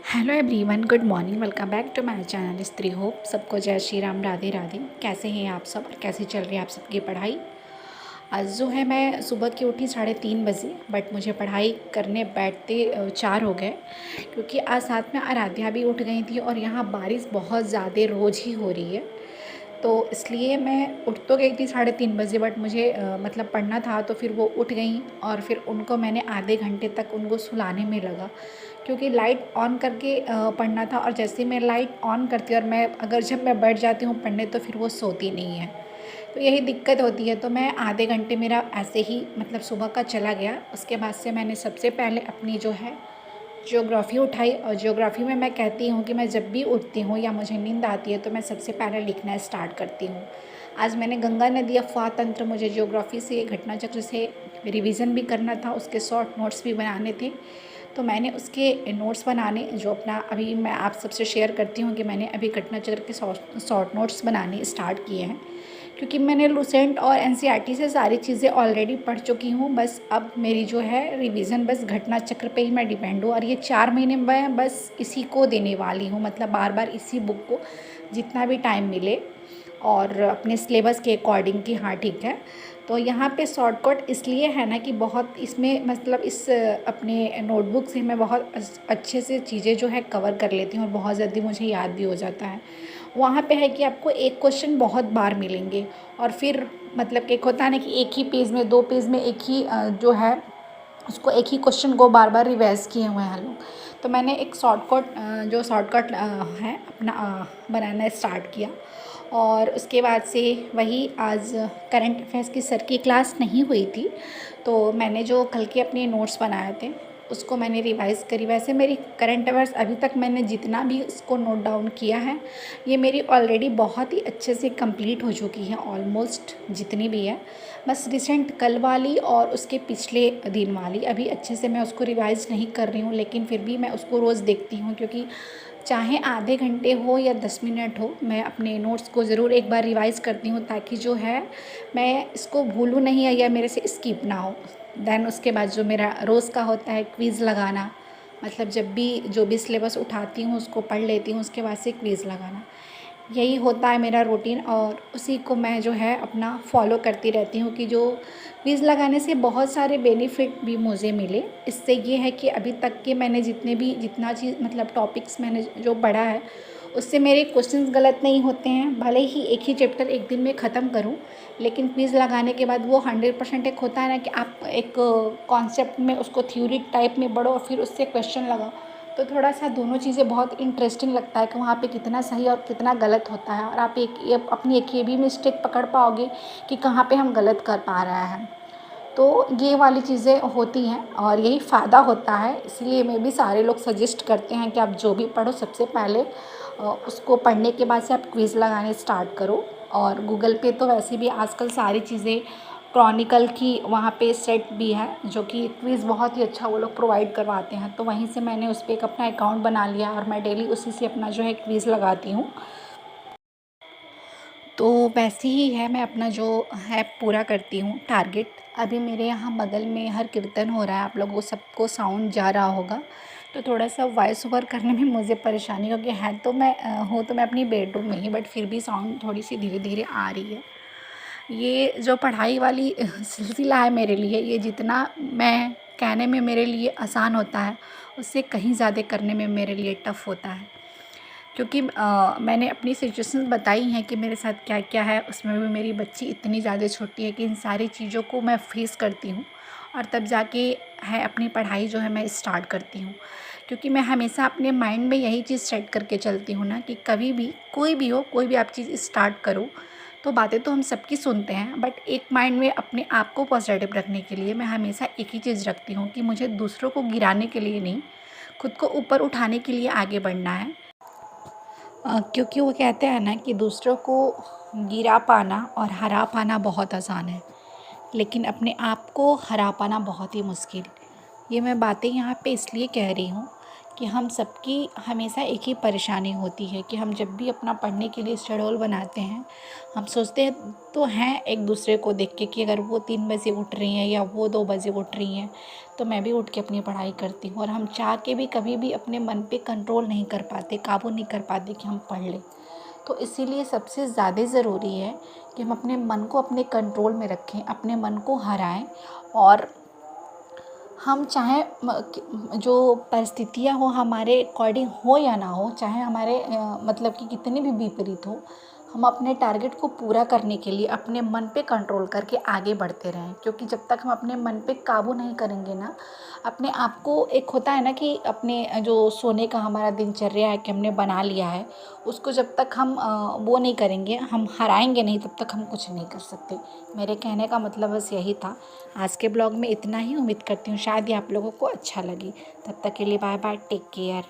Hello everyone, good morning. Welcome back to my channel Stree hope. सबको जय श्री राम, राधे राधे। कैसे हैं आप सब और कैसे चल रही है आप सबकी पढ़ाई? आज जो है मैं सुबह की उठी 3:30 बजे, बट मुझे पढ़ाई करने बैठते 4 हो गए, क्योंकि आज साथ में आराध्या भी उठ गई थी और यहाँ बारिश बहुत ज़्यादा रोज़ ही हो रही है। तो इसलिए मैं उठ तो गई थी 3:30 बजे, बट मुझे मतलब पढ़ना था, तो फिर वो उठ गई और फिर उनको मैंने आधे घंटे तक उनको सुलाने में लगा, क्योंकि लाइट ऑन करके पढ़ना था। और जैसे मैं लाइट ऑन करती और जब मैं बैठ जाती हूँ पढ़ने, तो फिर वो सोती नहीं है। तो यही दिक्कत होती है। तो मैं आधे घंटे मेरा ऐसे ही मतलब सुबह का चला गया। उसके बाद से मैंने सबसे पहले अपनी जो है ज्योग्राफ़ी उठाई, और ज्योग्राफ़ी में मैं कहती हूँ कि मैं जब भी उठती हूँ या मुझे नींद आती है तो मैं सबसे पहले लिखना स्टार्ट करती हूँ। आज मैंने गंगा नदी अफवाह तंत्र, मुझे ज्योग्राफ़ी से, घटना चक्र से रिवीजन भी करना था, उसके शॉर्ट नोट्स भी बनाने थे। तो मैंने उसके नोट्स बनाने जो अपना अभी मैं आप सबसे शेयर करती हूँ कि मैंने अभी घटना चक्र के शॉर्ट नोट्स बनाने स्टार्ट किए हैं, क्योंकि मैंने लूसेंट और एनसीईआरटी से सारी चीज़ें ऑलरेडी पढ़ चुकी हूँ। बस अब मेरी जो है रिवीजन बस घटना चक्र पे ही मैं डिपेंड हूँ, और ये 4 महीने मैं बस इसी को देने वाली हूँ, मतलब बार बार इसी बुक को जितना भी टाइम मिले और अपने सिलेबस के अकॉर्डिंग कि हाँ ठीक है। तो यहाँ पे शॉर्टकट इसलिए है ना कि बहुत इसमें मतलब इस अपने नोटबुक से मैं बहुत अच्छे से चीज़ें जो है कवर कर लेती हूँ और बहुत जल्दी मुझे याद भी हो जाता है। वहाँ पे है कि आपको एक क्वेश्चन बहुत बार मिलेंगे, और फिर मतलब कि एक होता है ना कि एक ही पेज में, 2 पेज में एक ही जो है उसको एक ही क्वेश्चन को बार बार रिवाइज किए हुए हैं लोग। तो मैंने एक शॉर्टकट है अपना बनाना स्टार्ट किया। और उसके बाद से वही आज करंट अफेयर्स की सर की क्लास नहीं हुई थी, तो मैंने जो कल के अपने नोट्स बनाए थे उसको मैंने रिवाइज़ करी। वैसे मेरी करंट अफेयर्स अभी तक मैंने जितना भी उसको नोट डाउन किया है, ये मेरी ऑलरेडी बहुत ही अच्छे से कंप्लीट हो चुकी है, ऑलमोस्ट जितनी भी है। बस रिसेंट कल वाली और उसके पिछले दिन वाली अभी अच्छे से मैं उसको रिवाइज़ नहीं कर रही हूँ, लेकिन फिर भी मैं उसको रोज़ देखती हूँ, क्योंकि चाहे आधे घंटे हो या 10 मिनट हो, मैं अपने नोट्स को ज़रूर एक बार रिवाइज़ करती हूँ, ताकि जो है मैं इसको भूलूँ नहीं या मेरे से स्किप ना हो। देन उसके बाद जो मेरा रोज़ का होता है क्विज़ लगाना, मतलब जब भी जो भी सिलेबस उठाती हूँ उसको पढ़ लेती हूँ, उसके बाद से क्विज़ लगाना, यही होता है मेरा रूटीन। और उसी को मैं जो है अपना फॉलो करती रहती हूँ कि जो क्विज़ लगाने से बहुत सारे बेनिफिट भी मुझे मिले। इससे ये है कि अभी तक के मैंने जितना चीज़ मतलब टॉपिक्स मैंने जो पढ़ा है, उससे मेरे क्वेश्चंस गलत नहीं होते हैं। भले ही एक ही चैप्टर एक दिन में ख़त्म करूँ, लेकिन क्विज़ लगाने के बाद वो 100% एक होता है ना कि आप एक कॉन्सेप्ट में उसको थ्योरी टाइप में पढ़ो और फिर उससे क्वेश्चन लगाओ, तो थोड़ा सा दोनों चीज़ें बहुत इंटरेस्टिंग लगता है कि वहाँ पे कितना सही और कितना गलत होता है, और आप अपनी एक ये भी मिस्टेक पकड़ पाओगे कि कहाँ पे हम गलत कर पा रहे हैं। तो ये वाली चीज़ें होती हैं और यही फ़ायदा होता है। इसलिए मैं भी सारे लोग सजेस्ट करते हैं कि आप जो भी पढ़ो सबसे पहले उसको पढ़ने के बाद से आप क्विज़ लगाने स्टार्ट करो। और गूगल पे तो वैसे भी आजकल सारी चीज़ें क्रॉनिकल की वहाँ पे सेट भी है, जो कि क्विज़ बहुत ही अच्छा वो लोग प्रोवाइड करवाते हैं। तो वहीं से मैंने उस पर एक अपना अकाउंट बना लिया और मैं डेली उसी से अपना जो है क्विज़ लगाती हूँ। तो वैसे ही है, मैं अपना जो है पूरा करती हूँ टारगेट। अभी मेरे यहाँ बगल में हर कीर्तन हो रहा है, आप लोगों सबको साउंड जा रहा होगा, तो थोड़ा सा वॉइस ओवर करने में मुझे परेशानी, क्योंकि तो मैं अपनी बेडरूम में ही, बट फिर भी साउंड थोड़ी सी धीरे धीरे आ रही है। ये जो पढ़ाई वाली सिलसिला है मेरे लिए, ये जितना मैं कहने में मेरे लिए आसान होता है, उससे कहीं ज़्यादा करने में मेरे लिए टफ़ होता है। क्योंकि मैंने अपनी सिचुएशंस बताई हैं कि मेरे साथ क्या क्या है। उसमें भी मेरी बच्ची इतनी ज़्यादा छोटी है कि इन सारी चीज़ों को मैं फेस करती हूँ, और तब जाके है अपनी पढ़ाई जो है मैं स्टार्ट करती हूँ। क्योंकि मैं हमेशा अपने माइंड में यही चीज़ सेट करके चलती हूँ ना कि कभी भी कोई भी हो, कोई भी आप चीज़ स्टार्ट करो, तो बातें तो हम सबकी सुनते हैं, बट एक माइंड में अपने आप को पॉजिटिव रखने के लिए मैं हमेशा एक ही चीज़ रखती हूँ कि मुझे दूसरों को गिराने के लिए नहीं, खुद को ऊपर उठाने के लिए आगे बढ़ना है। क्योंकि वो कहते हैं ना कि दूसरों को गिरा पाना और हरा पाना बहुत आसान है, लेकिन अपने आप को हरा पाना बहुत ही मुश्किल। ये मैं बातें यहाँ पे इसलिए कह रही हूँ कि हम सबकी हमेशा एक ही परेशानी होती है कि हम जब भी अपना पढ़ने के लिए शेड्यूल बनाते हैं, हम सोचते हैं तो हैं एक दूसरे को देख के कि अगर वो 3 बजे उठ रही हैं या वो 2 बजे उठ रही हैं तो मैं भी उठ के अपनी पढ़ाई करती हूँ, और हम चाह के भी कभी भी अपने मन पे कंट्रोल नहीं कर पाते, काबू नहीं कर पाते कि हम पढ़ लें। तो इसीलिए सबसे ज़्यादा ज़रूरी है कि हम अपने मन को अपने कंट्रोल में रखें, अपने मन को हराएं, और हम चाहे जो परिस्थितियाँ हो हमारे अकॉर्डिंग हो या ना हो, चाहे हमारे मतलब कि कितनी भी विपरीत हो, हम अपने टारगेट को पूरा करने के लिए अपने मन पे कंट्रोल करके आगे बढ़ते रहें। क्योंकि जब तक हम अपने मन पे काबू नहीं करेंगे ना, अपने आप को, एक होता है ना कि अपने जो सोने का हमारा दिनचर्या है कि हमने बना लिया है, उसको जब तक हम वो नहीं करेंगे, हम हराएंगे नहीं, तब तक हम कुछ नहीं कर सकते। मेरे कहने का मतलब बस यही था। आज के ब्लॉग में इतना ही। उम्मीद करती हूँ शायद ये आप लोगों को अच्छा लगे। तब तक के लिए बाय बाय, टेक केयर।